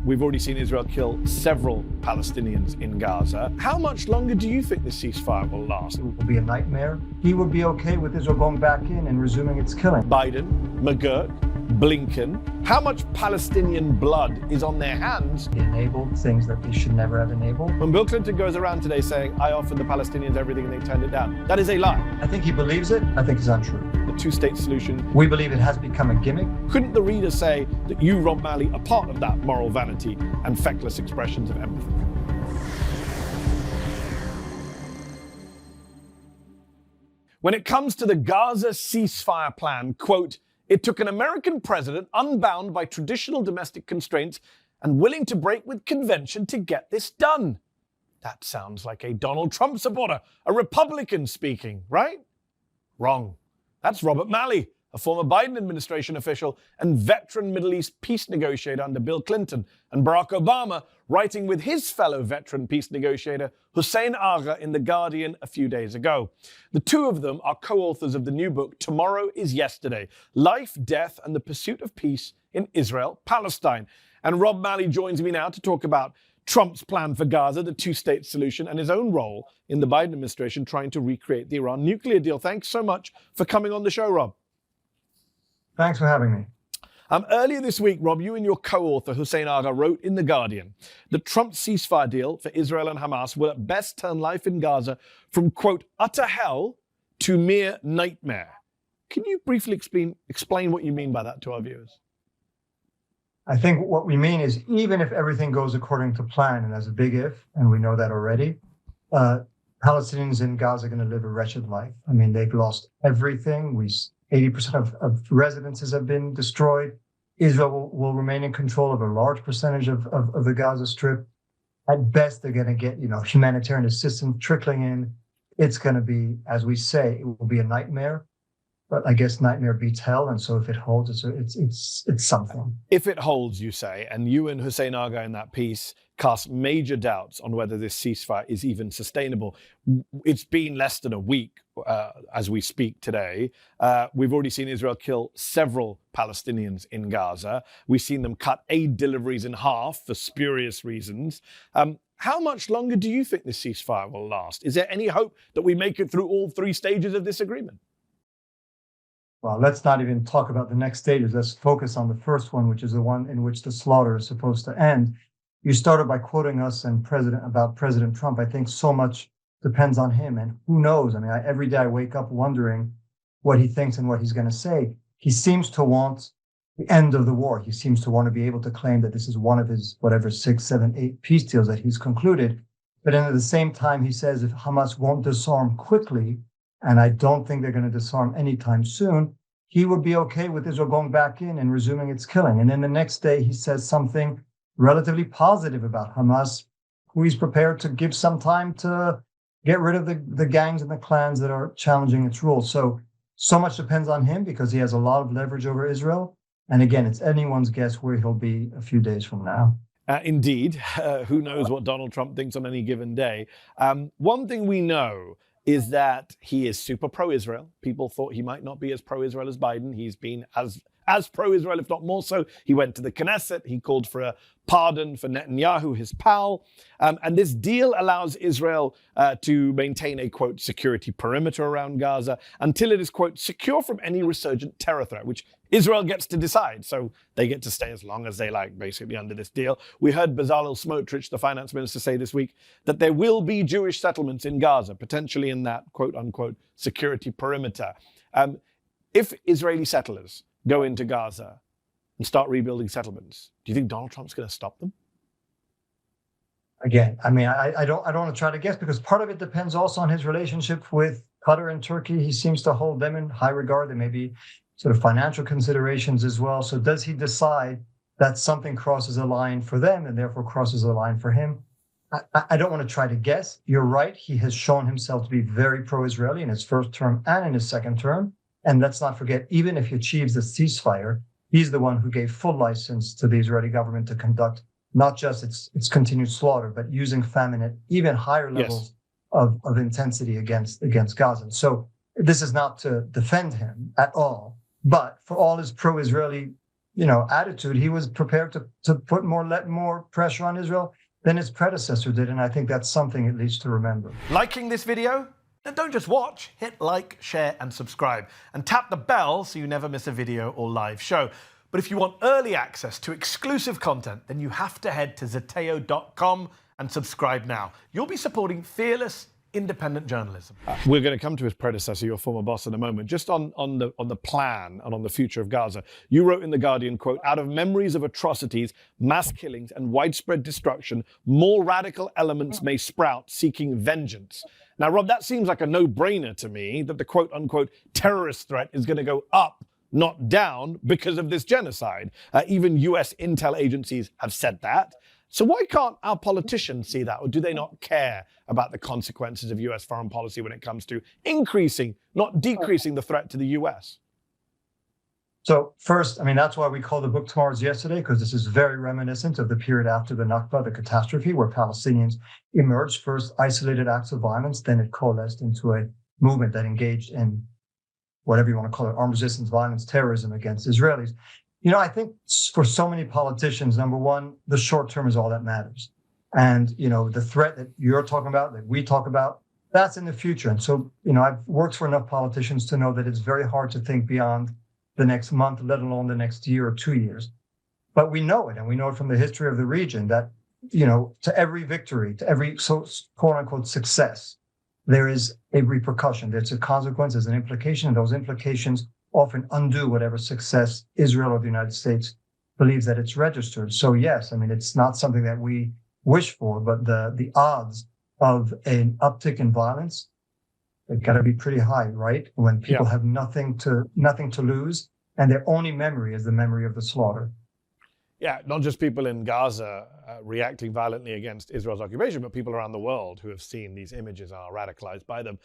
We've already seen Israel kill several Palestinians in Gaza. How much longer do you think this ceasefire will last? It will be a nightmare. He would be okay with Israel going back in and resuming its killing. Biden, McGurk, Blinken. How much Palestinian blood is on their hands? They enabled things that they should never have enabled. When Bill Clinton goes around today saying, I offered the Palestinians everything and they turned it down, that is a lie. I think he believes it. I think it's untrue. The two-state solution. We believe it has become a gimmick. Couldn't the reader say that you, Rob Malley, are part of that moral vanity and feckless expressions of empathy? When it comes to the Gaza ceasefire plan, quote, it took an American president unbound by traditional domestic constraints and willing to break with convention to get this done. That sounds like a Donald Trump supporter, a Republican speaking, right? Wrong. That's Robert Malley, a former Biden administration official and veteran Middle East peace negotiator under Bill Clinton and Barack Obama, writing with his fellow veteran peace negotiator Hussein Agha in The Guardian a few days ago. The two of them are co-authors of the new book, Tomorrow is Yesterday, Life, Death, and the Pursuit of Peace in Israel, Palestine. And Rob Malley joins me now to talk about Trump's plan for Gaza, the two-state solution, and his own role in the Biden administration trying to recreate the Iran nuclear deal. Thanks so much for coming on the show, Rob. Thanks for having me. Earlier this week, Rob, you and your co-author, Hussein Agha, wrote in The Guardian that Trump's ceasefire deal for Israel and Hamas will at best turn life in Gaza from, quote, utter hell to mere nightmare. Can you briefly explain what you mean by that to our viewers? I think what we mean is even if everything goes according to plan, and that's a big if, and we know that already, Palestinians in Gaza are going to live a wretched life. I mean, they've lost everything. 80% of residences have been destroyed. Israel will remain in control of a large percentage of the Gaza Strip. At best, they're going to get, humanitarian assistance trickling in. It's going to be, as we say, it will be a nightmare. But I guess nightmare beats hell, and so if it holds, it's something. If it holds, you say, and you and Hussein Agha in that piece cast major doubts on whether this ceasefire is even sustainable. It's been less than a week as we speak today. We've already seen Israel kill several Palestinians in Gaza. We've seen them cut aid deliveries in half for spurious reasons. How much longer do you think this ceasefire will last? Is there any hope that we make it through all three stages of this agreement? Well, let's not even talk about the next stages. Let's focus on the first one, which is the one in which the slaughter is supposed to end. You started by quoting us and President Trump. I think so much depends on him, and who knows? I mean, every day I wake up wondering what he thinks and what he's going to say. He seems to want the end of the war. He seems to want to be able to claim that this is one of his, 6, 7, 8 peace deals that he's concluded. But then at the same time, he says if Hamas won't disarm quickly, and I don't think they're going to disarm anytime soon, he would be okay with Israel going back in and resuming its killing. And then the next day, he says something relatively positive about Hamas, who he's prepared to give some time to get rid of the gangs and the clans that are challenging its rule. So much depends on him because he has a lot of leverage over Israel. And again, it's anyone's guess where he'll be a few days from now. Indeed. Who knows what Donald Trump thinks on any given day. One thing we know is that he is super pro-Israel. People thought he might not be as pro-Israel as Biden. He's been as pro-Israel, if not more so. He went to the Knesset. He called for a pardon for Netanyahu, his pal. And this deal allows Israel to maintain a, quote, security perimeter around Gaza until it is, quote, secure from any resurgent terror threat, which Israel gets to decide. So they get to stay as long as they like, basically, under this deal. We heard Bezalel Smotrich, the finance minister, say this week that there will be Jewish settlements in Gaza, potentially in that, quote, unquote, security perimeter. If Israeli settlers go into Gaza and start rebuilding settlements, do you think Donald Trump's going to stop them? Again, I mean, I don't want to try to guess because part of it depends also on his relationship with Qatar and Turkey. He seems to hold them in high regard. There may be sort of financial considerations as well. So does he decide that something crosses a line for them and therefore crosses a line for him? I don't want to try to guess. You're right. He has shown himself to be very pro-Israeli in his first term and in his second term. And let's not forget, even if he achieves the ceasefire, he's the one who gave full license to the Israeli government to conduct not just its continued slaughter, but using famine at even higher levels of intensity against Gaza. So this is not to defend him at all. But for all his pro-Israeli attitude, he was prepared to put more pressure on Israel than his predecessor did. And I think that's something at least to remember. Liking this video? Then don't just watch, hit like, share and subscribe. And tap the bell so you never miss a video or live show. But if you want early access to exclusive content, then you have to head to zeteo.com and subscribe now. You'll be supporting fearless, independent journalism. We're going to come to his predecessor, your former boss, in a moment. Just on the plan and on the future of Gaza, you wrote in The Guardian, quote, "Out of memories of atrocities, mass killings and widespread destruction, more radical elements may sprout seeking vengeance." Now, Rob, that seems like a no-brainer to me, that the quote-unquote terrorist threat is going to go up, not down, because of this genocide. Even US intel agencies have said that. So why can't our politicians see that? Or do they not care about the consequences of US foreign policy when it comes to increasing, not decreasing the threat to the US? So first, that's why we call the book Tomorrow's Yesterday, because this is very reminiscent of the period after the Nakba, the catastrophe, where Palestinians emerged, first isolated acts of violence, then it coalesced into a movement that engaged in whatever you want to call it, armed resistance, violence, terrorism against Israelis. I think for so many politicians, number one, the short term is all that matters. And, the threat that you're talking about, that we talk about, that's in the future. And so, I've worked for enough politicians to know that it's very hard to think beyond the next month, let alone the next year or 2 years. But we know it, and we know it from the history of the region that, to every victory, to every quote unquote success, there is a repercussion. There's a consequence, there's an implication, and those implications often undo whatever success Israel or the United States believes that it's registered. So yes, it's not something that we wish for, but the odds of an uptick in violence, they've got to be pretty high, right? When people have nothing to lose, and their only memory is the memory of the slaughter. Yeah, not just people in Gaza reacting violently against Israel's occupation, but people around the world who have seen these images are radicalized by them.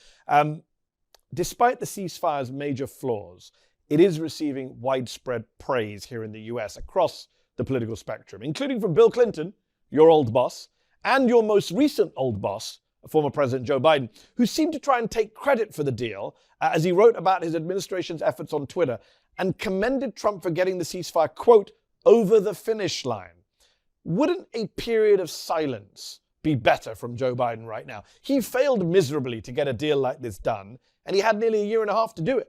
Despite the ceasefire's major flaws, it is receiving widespread praise here in the US across the political spectrum, including from Bill Clinton, your old boss, and your most recent old boss, former President Joe Biden, who seemed to try and take credit for the deal as he wrote about his administration's efforts on Twitter and commended Trump for getting the ceasefire, quote, over the finish line. Wouldn't a period of silence be better from Joe Biden right now? He failed miserably to get a deal like this done, and he had nearly a year and a half to do it.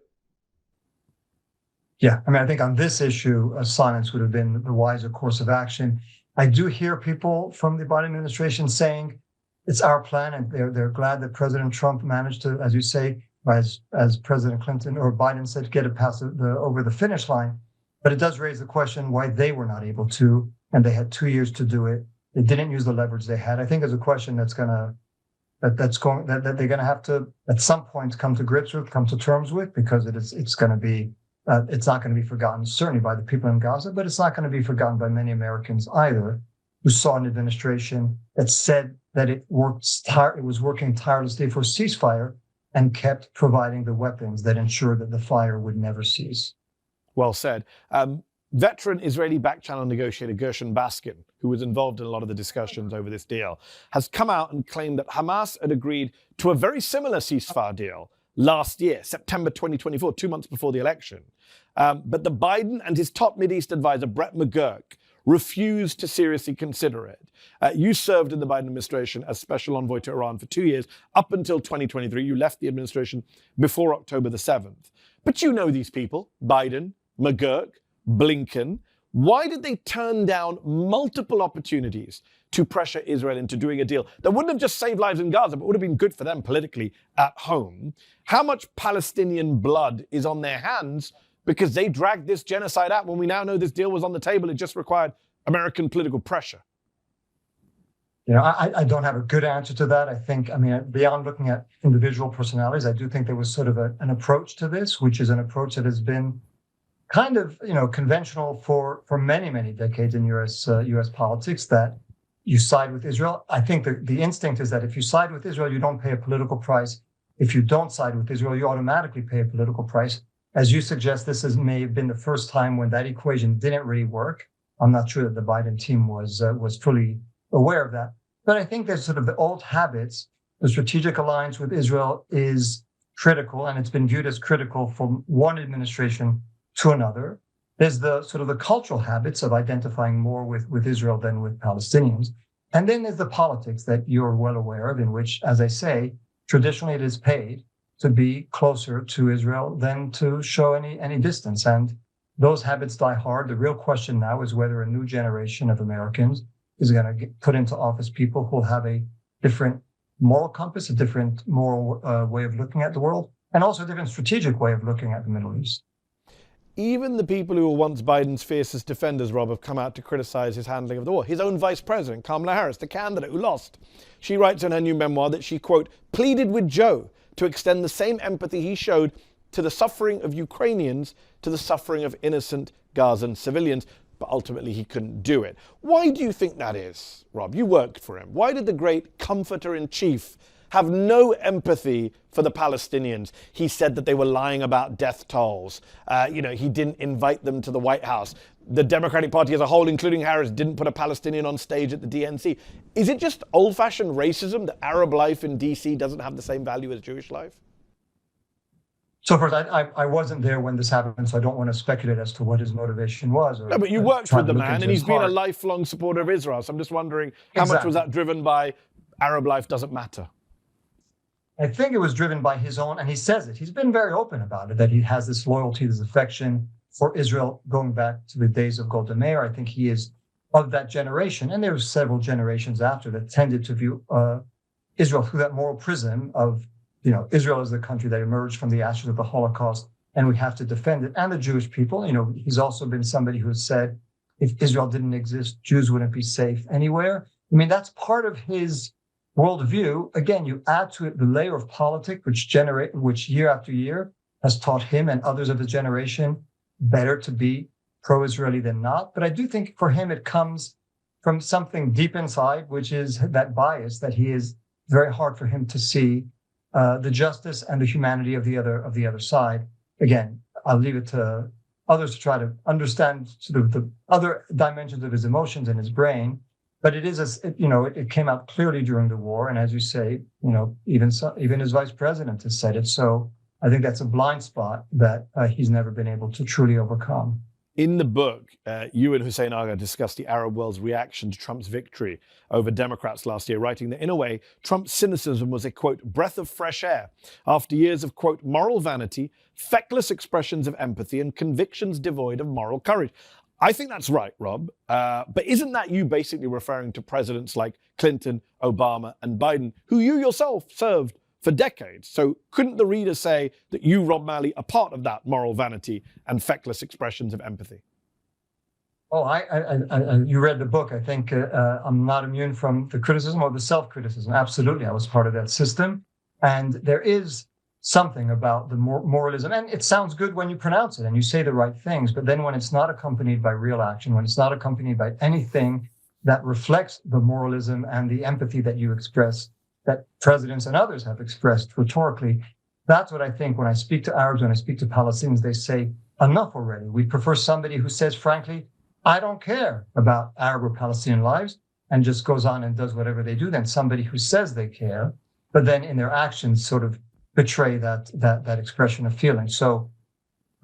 Yeah, I think on this issue, silence would have been the wiser course of action. I do hear people from the Biden administration saying it's our plan, and they're glad that President Trump managed to, as you say, as President Clinton or Biden said, get it past over the finish line. But it does raise the question why they were not able to, and they had 2 years to do it. They didn't use the leverage they had. I think it's a question that they're going to have to at some point come to terms with, because it's going to be. It's not going to be forgotten, certainly by the people in Gaza, but it's not going to be forgotten by many Americans either, who saw an administration that said that it was working tirelessly for ceasefire and kept providing the weapons that ensured that the fire would never cease. Well said. Veteran Israeli back-channel negotiator Gershon Baskin, who was involved in a lot of the discussions over this deal, has come out and claimed that Hamas had agreed to a very similar ceasefire deal last year, September 2024, 2 months before the election. But the Biden and his top Mideast advisor, Brett McGurk, refused to seriously consider it. You served in the Biden administration as special envoy to Iran for 2 years, up until 2023. You left the administration before October the 7th. But you know these people, Biden, McGurk, Blinken. Why did they turn down multiple opportunities to pressure Israel into doing a deal that wouldn't have just saved lives in Gaza, but would have been good for them politically at home? How much Palestinian blood is on their hands because they dragged this genocide out when we now know this deal was on the table? It just required American political pressure. I don't have a good answer to that. I think, beyond looking at individual personalities, I do think there was sort of an approach to this, which is an approach that has been kind of, conventional for many, many decades in U.S. politics, that you side with Israel. I think the instinct is that if you side with Israel, you don't pay a political price. If you don't side with Israel, you automatically pay a political price. As you suggest, may have been the first time when that equation didn't really work. I'm not sure that the Biden team was fully aware of that. But I think there's sort of the old habits. The strategic alliance with Israel is critical, and it's been viewed as critical from one administration to another. There's the sort of the cultural habits of identifying more with Israel than with Palestinians. And then there's the politics that you're well aware of, in which, as I say, traditionally it is paid to be closer to Israel than to show any distance. And those habits die hard. The real question now is whether a new generation of Americans is going to put into office people who have a different moral compass, a different moral way of looking at the world, and also a different strategic way of looking at the Middle East. Even the people who were once Biden's fiercest defenders, Rob, have come out to criticize his handling of the war. His own vice president, Kamala Harris, the candidate who lost. She writes in her new memoir that she, quote, pleaded with Joe to extend the same empathy he showed to the suffering of Ukrainians to the suffering of innocent Gazan civilians. But ultimately he couldn't do it. Why do you think that is, Rob? You worked for him. Why did the great comforter-in-chief have no empathy for the Palestinians? He said that they were lying about death tolls. He didn't invite them to the White House. The Democratic Party as a whole, including Harris, didn't put a Palestinian on stage at the DNC. Is it just old-fashioned racism that Arab life in DC doesn't have the same value as Jewish life? So first, I wasn't there when this happened, so I don't want to speculate as to what his motivation was. No, but you worked with the man, and he's been a lifelong supporter of Israel. So I'm just wondering, how much was that driven by Arab life doesn't matter? I think it was driven by his own, and he says it. He's been very open about it, that he has this loyalty, this affection for Israel going back to the days of Golda Meir. I think he is of that generation, and there were several generations after that tended to view Israel through that moral prism of, Israel is the country that emerged from the ashes of the Holocaust, and we have to defend it. And the Jewish people, he's also been somebody who said, if Israel didn't exist, Jews wouldn't be safe anywhere. I mean, that's part of his worldview. Again, you add to it the layer of politics, which year after year has taught him and others of his generation better to be pro-Israeli than not. But I do think for him, it comes from something deep inside, which is that bias that he is very hard for him to see the justice and the humanity of the other side. Again, I'll leave it to others to try to understand sort of the other dimensions of his emotions in his brain. But it is, it came out clearly during the war, and as you say, even his vice president has said it. So I think that's a blind spot that he's never been able to truly overcome. In the book, you and Hussein Agha discussed the Arab world's reaction to Trump's victory over Democrats last year, writing that in a way, Trump's cynicism was a, quote, breath of fresh air after years of, quote, moral vanity, feckless expressions of empathy, and convictions devoid of moral courage. I think that's right, Rob. But isn't that you basically referring to presidents like Clinton, Obama, and Biden, who you yourself served for decades? So couldn't the reader say that you, Rob Malley, are part of that moral vanity and feckless expressions of empathy? Oh, you read the book. I think I'm not immune from the criticism or the self-criticism. Absolutely, I was part of that system. And there is something about the moralism, and it sounds good when you pronounce it and you say the right things, but then when it's not accompanied by real action, when it's not accompanied by anything that reflects the moralism and the empathy that you express, that presidents and others have expressed rhetorically, that's what I think when I speak to Arabs, when I speak to Palestinians, they say, enough already. We prefer somebody who says, frankly, I don't care about Arab or Palestinian lives, and just goes on and does whatever they do, than somebody who says they care, but then in their actions sort of betray that expression of feeling. So,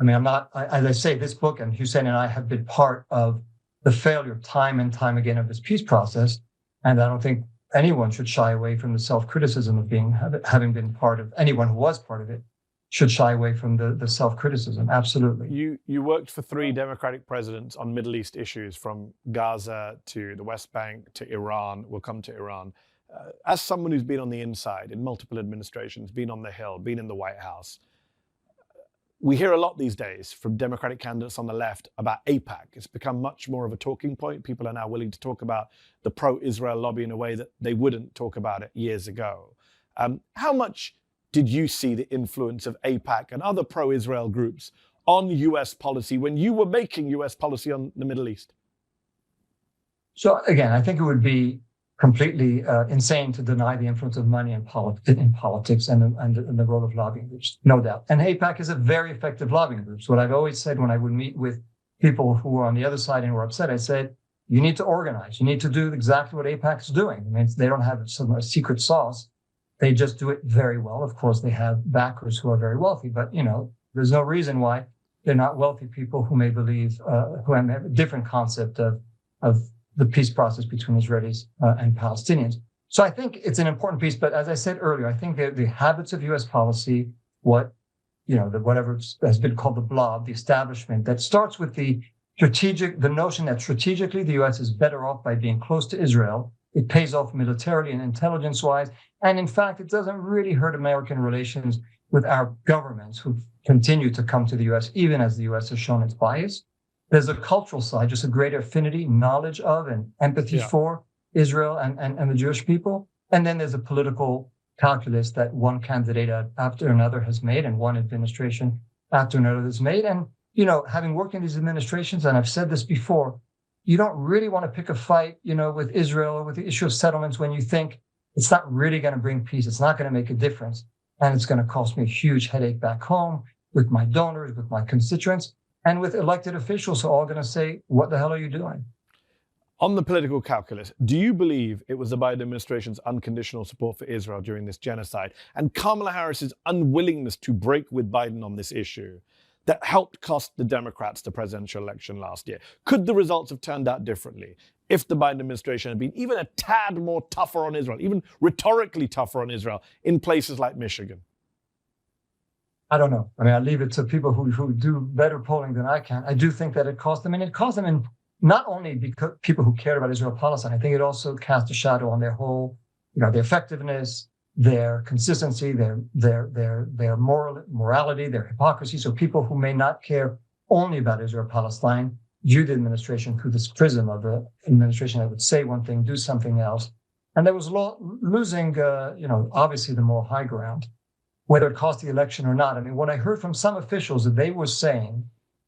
I mean, I'm not, as I say, this book, and Hussein and I have been part of the failure time and time again of this peace process. And I don't think anyone should shy away from the self-criticism of having been part of, anyone who was part of it should shy away from the self-criticism. Absolutely. You worked for 3 Democratic presidents on Middle East issues, from Gaza to the West Bank to Iran. We'll come to Iran. As someone who's been on the inside in multiple administrations, been on the Hill, been in the White House, we hear a lot these days from Democratic candidates on the left about AIPAC. It's become much more of a talking point. People are now willing to talk about the pro-Israel lobby in a way that they wouldn't talk about it years ago. How much did you see the influence of AIPAC and other pro-Israel groups on US policy when you were making US policy on the Middle East? So again, I think it would be completely insane to deny the influence of money in politics and the role of lobbying groups, no doubt. And AIPAC is a very effective lobbying group. So what I've always said when I would meet with people who were on the other side and were upset, I said, you need to organize. You need to do exactly what AIPAC is doing. I mean, they don't have a secret sauce. They just do it very well. Of course, they have backers who are very wealthy, but, there's no reason why They're not wealthy people who may believe, who have a different concept of the peace process between Israelis and Palestinians. So I think it's an important piece. But as I said earlier, I think that the habits of U.S. policy, whatever has been called the blob, the establishment, that starts with the notion that strategically the U.S. is better off by being close to Israel. It pays off militarily and intelligence-wise. And in fact, it doesn't really hurt American relations with our governments who continue to come to the U.S., even as the U.S. has shown its bias. There's a cultural side, just a greater affinity, knowledge of, and empathy for Israel and the Jewish people. And then there's a political calculus that one candidate after another has made, and one administration after another has made. And, having worked in these administrations, and I've said this before, you don't really want to pick a fight, with Israel or with the issue of settlements when you think it's not really going to bring peace. It's not going to make a difference. And it's going to cost me a huge headache back home with my donors, with my constituents, and with elected officials who are all going to say, what the hell are you doing? On the political calculus, do you believe it was the Biden administration's unconditional support for Israel during this genocide and Kamala Harris's unwillingness to break with Biden on this issue that helped cost the Democrats the presidential election last year? Could the results have turned out differently if the Biden administration had been even a tad more tougher on Israel, even rhetorically tougher on Israel in places like Michigan? I don't know. I leave it to people who do better polling than I can. I do think that it cost them, and it cost them in not only because people who cared about Israel Palestine. I think it also cast a shadow on their whole, their effectiveness, their consistency, their morality, their hypocrisy. So people who may not care only about Israel Palestine viewed the administration through this prism of an administration that would say one thing, do something else, and there was losing, obviously the moral high ground, whether it cost the election or not. What I heard from some officials that they were saying,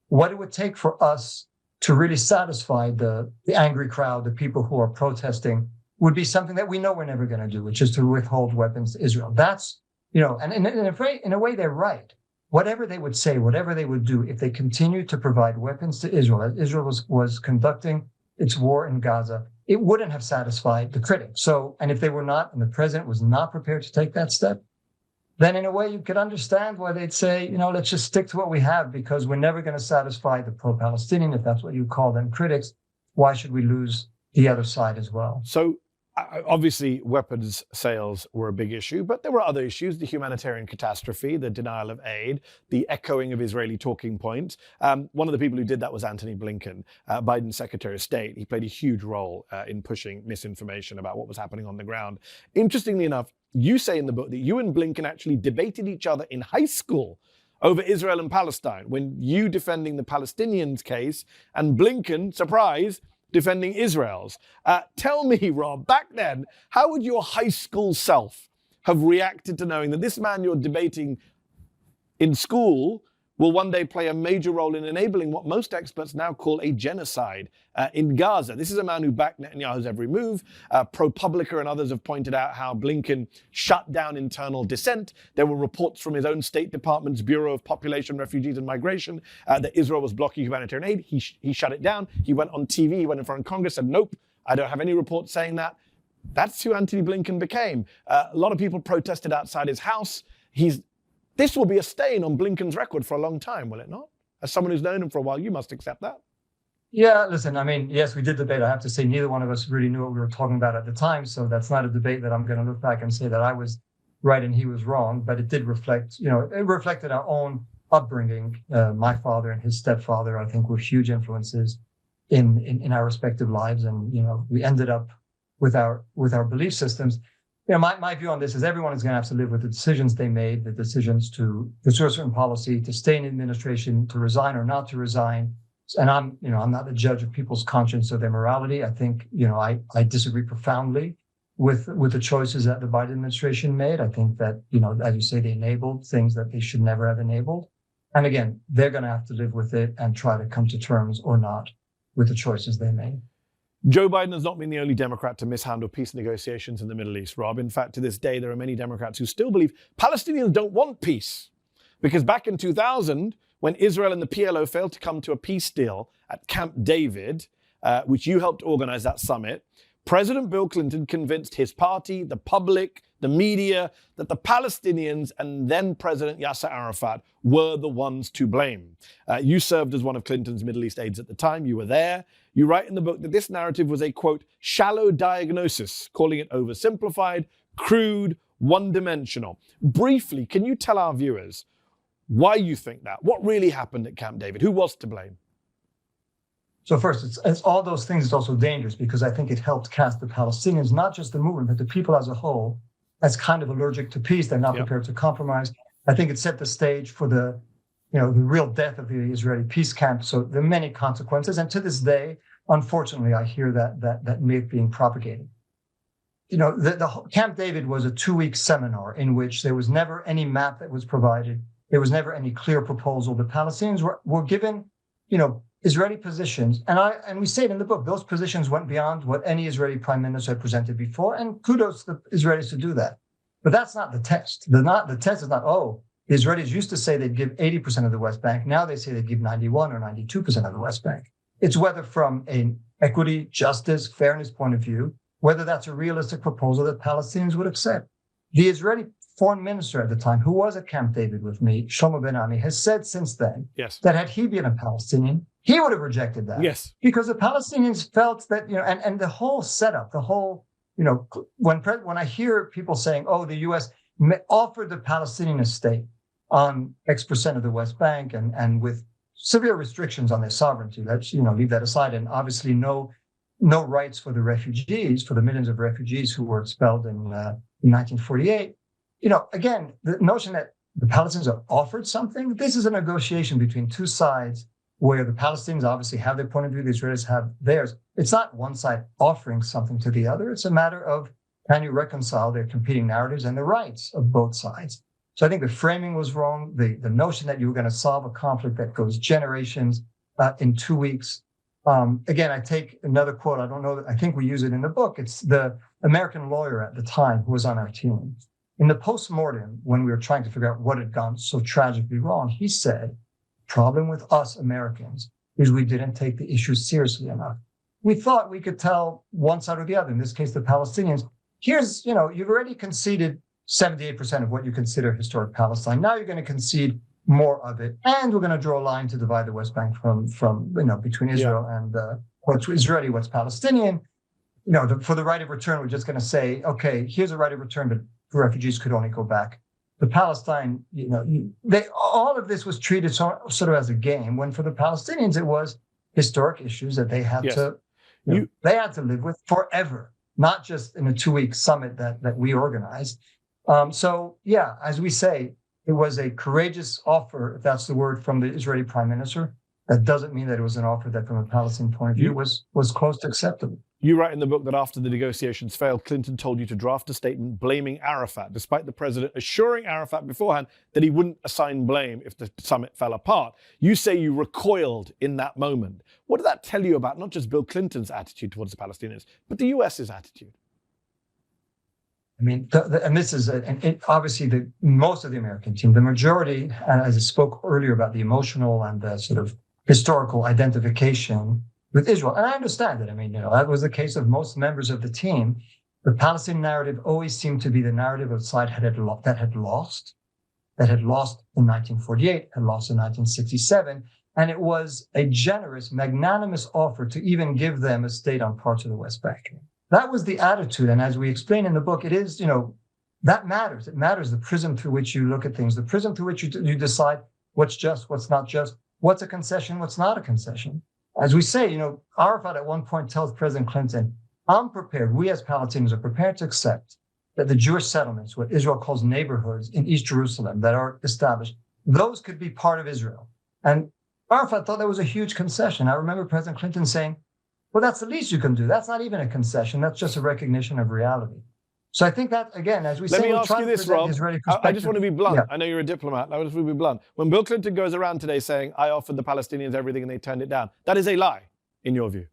what it would take for us to really satisfy the angry crowd, the people who are protesting, would be something that we know we're never going to do, which is to withhold weapons to Israel. That's, and in a way, they're right. Whatever they would say, whatever they would do, if they continue to provide weapons to Israel, as Israel was conducting its war in Gaza, it wouldn't have satisfied the critics. So, and if they were not, and the president was not prepared to take that step, then in a way you could understand why they'd say, let's just stick to what we have, because we're never going to satisfy the pro-Palestinian, if that's what you call them, critics. Why should we lose the other side as well? So obviously weapons sales were a big issue, but there were other issues: the humanitarian catastrophe, the denial of aid, the echoing of Israeli talking points. One of the people who did that was Antony Blinken, Biden's Secretary of State. He played a huge role in pushing misinformation about what was happening on the ground. Interestingly enough, you say in the book that you and Blinken actually debated each other in high school over Israel and Palestine, when you defending the Palestinians' case and Blinken, surprise, defending Israel's. Tell me, Rob, back then, how would your high school self have reacted to knowing that this man you're debating in school will one day play a major role in enabling what most experts now call a genocide in Gaza? This is a man who backed Netanyahu's every move. ProPublica and others have pointed out how Blinken shut down internal dissent. There were reports from his own State Department's Bureau of Population, Refugees and Migration that Israel was blocking humanitarian aid. He shut it down. He went on TV, he went in front of Congress, said, nope, I don't have any reports saying that. That's who Antony Blinken became. A lot of people protested outside his house. This will be a stain on Blinken's record for a long time, will it not? As someone who's known him for a while, you must accept that. Yeah, listen, yes, we did debate. I have to say neither one of us really knew what we were talking about at the time. So that's not a debate that I'm going to look back and say that I was right and he was wrong. But it did reflect, it reflected our own upbringing. My father and his stepfather, I think, were huge influences in our respective lives. And, we ended up with our belief systems. My view on this is everyone is going to have to live with the decisions they made, the decisions to pursue a certain policy, to stay in administration, to resign or not to resign. And I'm not the judge of people's conscience or their morality. I think, I disagree profoundly with the choices that the Biden administration made. I think that, as you say, they enabled things that they should never have enabled. And again, they're going to have to live with it and try to come to terms or not with the choices they made. Joe Biden has not been the only Democrat to mishandle peace negotiations in the Middle East, Rob. In fact, to this day, there are many Democrats who still believe Palestinians don't want peace. Because back in 2000, when Israel and the PLO failed to come to a peace deal at Camp David, which you helped organize that summit, President Bill Clinton convinced his party, the public, the media, that the Palestinians and then President Yasser Arafat were the ones to blame. You served as one of Clinton's Middle East aides at the time. You were there. You write in the book that this narrative was a, quote, shallow diagnosis, calling it oversimplified, crude, one-dimensional. Briefly, can you tell our viewers why you think that? What really happened at Camp David? Who was to blame? So first, it's all those things is also dangerous because I think it helped cast the Palestinians, not just the movement, but the people as a whole, as kind of allergic to peace. They're not prepared to compromise. I think it set the stage for the real death of the Israeli peace camp. So there are many consequences. And to this day, unfortunately, I hear that myth being propagated. The Camp David was a 2-week seminar in which there was never any map that was provided. There was never any clear proposal. The Palestinians were given, Israeli positions, and we say it in the book, those positions went beyond what any Israeli prime minister had presented before, and kudos to the Israelis to do that. But that's not the test. The test is not, the Israelis used to say they'd give 80% of the West Bank. Now they say they'd give 91 or 92% of the West Bank. It's whether from an equity, justice, fairness point of view, whether that's a realistic proposal that Palestinians would accept. The Israeli foreign minister at the time, who was at Camp David with me, Shlomo Ben-Ami, has said since then that had he been a Palestinian, he would have rejected that. Yes. Because the Palestinians felt that, and the whole setup, when I hear people saying, the U.S. offered the Palestinian state on X% of the West Bank and with severe restrictions on their sovereignty, let's, leave that aside, and obviously no rights for the refugees, for the millions of refugees who were expelled in 1948. Again, the notion that the Palestinians are offered something, this is a negotiation between two sides where the Palestinians obviously have their point of view, the Israelis have theirs. It's not one side offering something to the other. It's a matter of, can you reconcile their competing narratives and the rights of both sides? So I think the framing was wrong. The notion that you were going to solve a conflict that goes generations in 2 weeks. Again, I take another quote. I don't know. I think we use it in the book. It's the American lawyer at the time who was on our team. In the postmortem, when we were trying to figure out what had gone so tragically wrong, he said, problem with us Americans is we didn't take the issue seriously enough. We thought we could tell one side or the other, in this case, the Palestinians, here's, you've already conceded 78% of what you consider historic Palestine. Now you're going to concede more of it. And we're going to draw a line to divide the West Bank from between Israel and what's Israeli, what's Palestinian. For the right of return, we're just going to say, okay, here's a right of return, but refugees could only go back. The Palestine, all of this was treated sort of as a game, when for the Palestinians, it was historic issues that they had they had to live with forever, not just in a 2-week summit that we organized. As we say, it was a courageous offer, if that's the word, from the Israeli prime minister. That doesn't mean that it was an offer that from a Palestinian point of view was close to acceptable. You write in the book that after the negotiations failed, Clinton told you to draft a statement blaming Arafat, despite the president assuring Arafat beforehand that he wouldn't assign blame if the summit fell apart. You say you recoiled in that moment. What did that tell you about not just Bill Clinton's attitude towards the Palestinians, but the US's attitude? I mean, and this is, obviously, most of the American team, the majority, as I spoke earlier about the emotional and the sort of historical identification with Israel. And I understand it. I mean, that was the case of most members of the team. The Palestinian narrative always seemed to be the narrative of the side that had lost in 1948, had lost in 1967. And it was a generous, magnanimous offer to even give them a state on parts of the West Bank. That was the attitude. And as we explain in the book, it is, that matters. It matters the prism through which you look at things, the prism through which you decide what's just, what's not just, what's a concession, what's not a concession. As we say, Arafat at one point tells President Clinton, I'm prepared, we as Palestinians are prepared to accept that the Jewish settlements, what Israel calls neighborhoods in East Jerusalem that are established, those could be part of Israel. And Arafat thought that was a huge concession. I remember President Clinton saying, well, that's the least you can do. That's not even a concession. That's just a recognition of reality. So I think that, again, as we say, let me ask you this, Rob. I just want to be blunt. Yeah. I know you're a diplomat. I just want to be blunt. When Bill Clinton goes around today saying, I offered the Palestinians everything and they turned it down, that is a lie, in your view.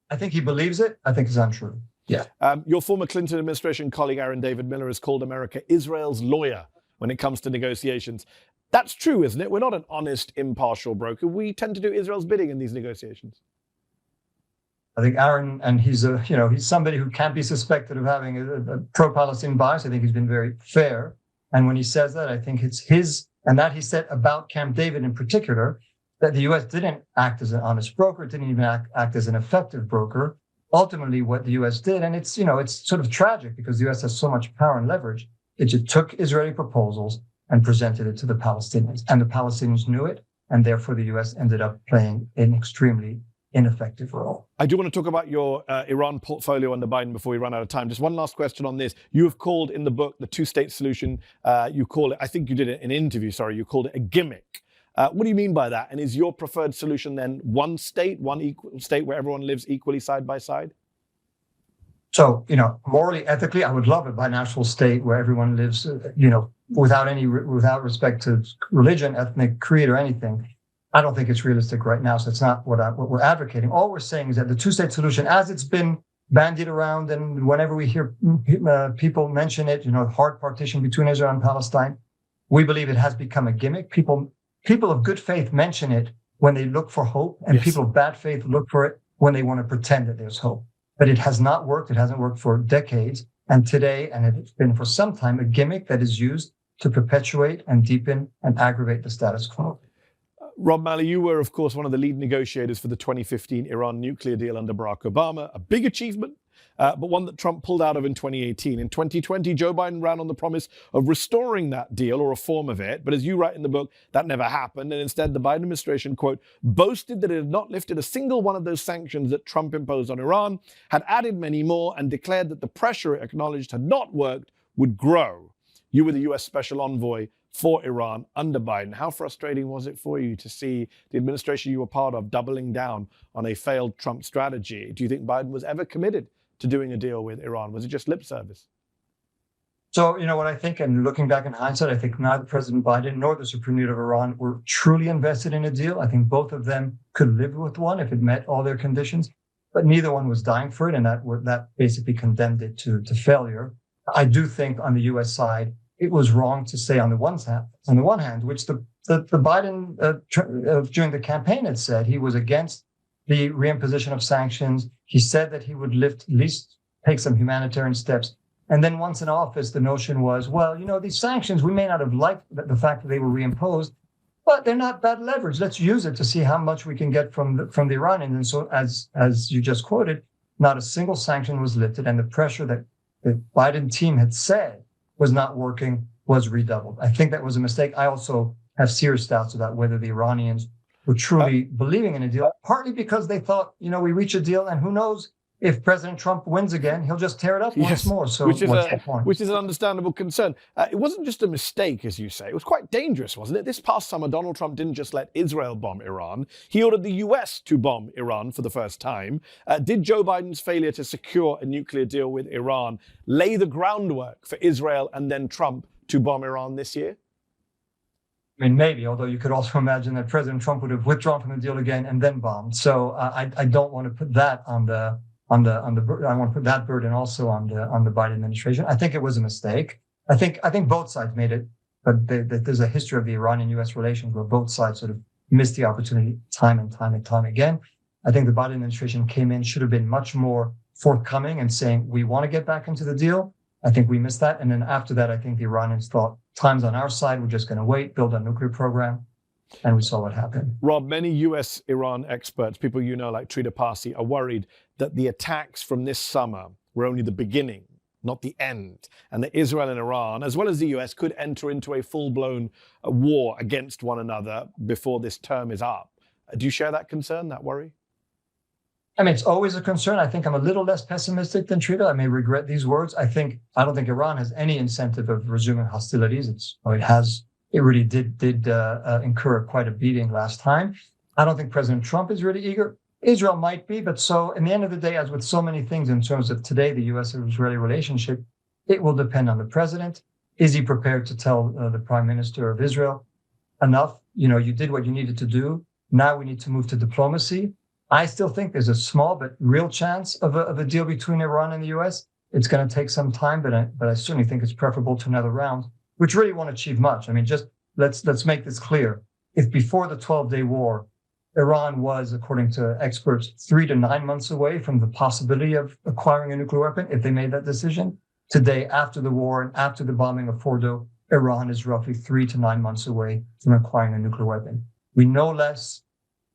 I think he believes it. I think it's untrue. Yeah. Your former Clinton administration colleague, Aaron David Miller, has called America Israel's lawyer when it comes to negotiations. That's true, isn't it? We're not an honest, impartial broker. We tend to do Israel's bidding in these negotiations. I think Aaron, and he's somebody who can't be suspected of having a pro-Palestinian bias. I think he's been very fair. And when he says that, I think it's his, and that he said about Camp David in particular, that the U.S. didn't act as an honest broker, didn't even act as an effective broker. Ultimately, what the U.S. did, and it's sort of tragic because the U.S. has so much power and leverage, it just took Israeli proposals and presented it to the Palestinians. And the Palestinians knew it, and therefore the U.S. ended up playing an extremely ineffective role. I do want to talk about your Iran portfolio under Biden before we run out of time. Just one last question on this. You have called in the book the two-state solution, you call it, I think you did it in an interview, you called it a gimmick. What do you mean by that? And is your preferred solution then one state, one equal state where everyone lives equally side by side? So, morally, ethically, I would love a binational state where everyone lives, without respect to religion, ethnic creed, or anything. I don't think it's realistic right now. So it's not what we're advocating. All we're saying is that the two-state solution, as it's been bandied around, and whenever we hear people mention it, hard partition between Israel and Palestine, we believe it has become a gimmick. People of good faith mention it when they look for hope, and yes, people of bad faith look for it when they want to pretend that there's hope. But it has not worked. It hasn't worked for decades. And today, and it's been for some time, a gimmick that is used to perpetuate and deepen and aggravate the status quo. Rob Malley, you were, of course, one of the lead negotiators for the 2015 Iran nuclear deal under Barack Obama, a big achievement, but one that Trump pulled out of in 2018. In 2020, Joe Biden ran on the promise of restoring that deal or a form of it. But as you write in the book, that never happened. And instead, the Biden administration, quote, boasted that it had not lifted a single one of those sanctions that Trump imposed on Iran, had added many more, and declared that the pressure it acknowledged had not worked would grow. You were the US Special Envoy for Iran under Biden. How frustrating was it for you to see the administration you were part of doubling down on a failed Trump strategy? Do you think Biden was ever committed to doing a deal with Iran? Was it just lip service? So, what I think, and looking back in hindsight, I think neither President Biden nor the Supreme Leader of Iran were truly invested in a deal. I think both of them could live with one if it met all their conditions, but neither one was dying for it, and that basically condemned it to failure. I do think on the U.S. side, it was wrong to say on the one hand, which the Biden during the campaign had said he was against the reimposition of sanctions. He said that he would at least take some humanitarian steps. And then once in office, the notion was, well, these sanctions, we may not have liked the fact that they were reimposed, but they're not bad leverage. Let's use it to see how much we can get from the Iranians. And so as you just quoted, not a single sanction was lifted, and the pressure that the Biden team had said was not working was redoubled. I think that was a mistake. I also have serious doubts about whether the Iranians were truly believing in a deal, partly because they thought, we reach a deal, and who knows if President Trump wins again, he'll just tear it up once more. So which is an understandable concern. It wasn't just a mistake, as you say. It was quite dangerous, wasn't it? This past summer, Donald Trump didn't just let Israel bomb Iran. He ordered the US to bomb Iran for the first time. Did Joe Biden's failure to secure a nuclear deal with Iran lay the groundwork for Israel and then Trump to bomb Iran this year? I mean, maybe, although you could also imagine that President Trump would have withdrawn from the deal again and then bombed. So I don't want to put that I want to put that burden also on the Biden administration. I think it was a mistake. I think both sides made it, but there's a history of the Iranian-U.S. relations where both sides sort of missed the opportunity time and time again. I think the Biden administration should have been much more forthcoming and saying, we want to get back into the deal. I think we missed that. And then after that, I think the Iranians thought time's on our side. We're just going to wait, build a nuclear program. And we saw what happened. Rob, many US-Iran experts, people like Trita Parsi, are worried that the attacks from this summer were only the beginning, not the end, and that Israel and Iran, as well as the US, could enter into a full-blown war against one another before this term is up. Do you share that concern, that worry? I mean, it's always a concern. I think I'm a little less pessimistic than Trita. I may regret these words. I don't think Iran has any incentive of resuming hostilities. It really did incur quite a beating last time. I don't think President Trump is really eager. Israel might be, but so in the end of the day, as with so many things in terms of today, the U.S.-Israeli relationship, it will depend on the president. Is he prepared to tell the prime minister of Israel, enough, you did what you needed to do. Now we need to move to diplomacy. I still think there's a small but real chance of a deal between Iran and the U.S. It's going to take some time, but I certainly think it's preferable to another round, which really won't achieve much. I mean, just let's make this clear. If before the 12-day war, Iran was, according to experts, 3 to 9 months away from the possibility of acquiring a nuclear weapon if they made that decision. Today, after the war and after the bombing of Fordo, Iran is roughly 3 to 9 months away from acquiring a nuclear weapon. We know less.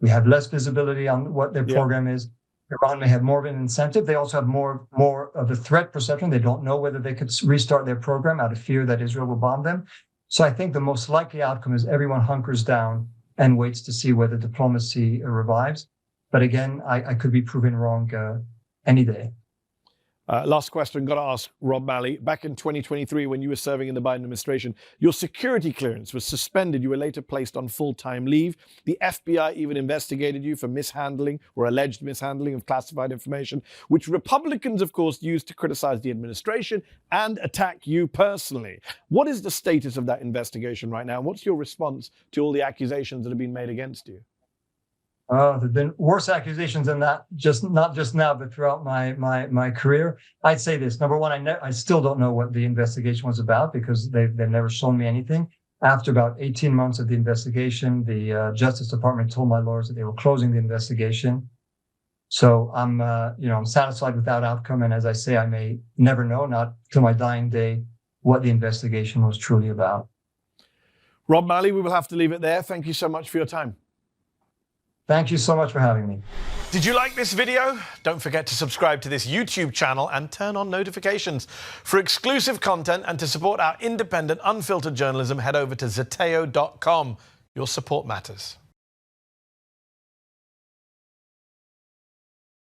We have less visibility on what their program is. Iran may have more of an incentive. They also have more of a threat perception. They don't know whether they could restart their program out of fear that Israel will bomb them. So I think the most likely outcome is everyone hunkers down and waits to see whether diplomacy revives. But again, I could be proven wrong any day. Last question, got to ask Rob Malley. Back in 2023, when you were serving in the Biden administration, your security clearance was suspended. You were later placed on full-time leave. The FBI even investigated you for mishandling or alleged mishandling of classified information, which Republicans, of course, used to criticize the administration and attack you personally. What is the status of that investigation right now? What's your response to all the accusations that have been made against you? There've been worse accusations than that, not just now, but throughout my career. I'd say this: number one, I still don't know what the investigation was about because they've never shown me anything. After about 18 months of the investigation, the Justice Department told my lawyers that they were closing the investigation. So I'm satisfied with that outcome. And as I say, I may never know, not till my dying day, what the investigation was truly about. Rob Malley, we will have to leave it there. Thank you so much for your time. Thank you so much for having me. Did you like this video? Don't forget to subscribe to this YouTube channel and turn on notifications. For exclusive content and to support our independent, unfiltered journalism, head over to zeteo.com. Your support matters.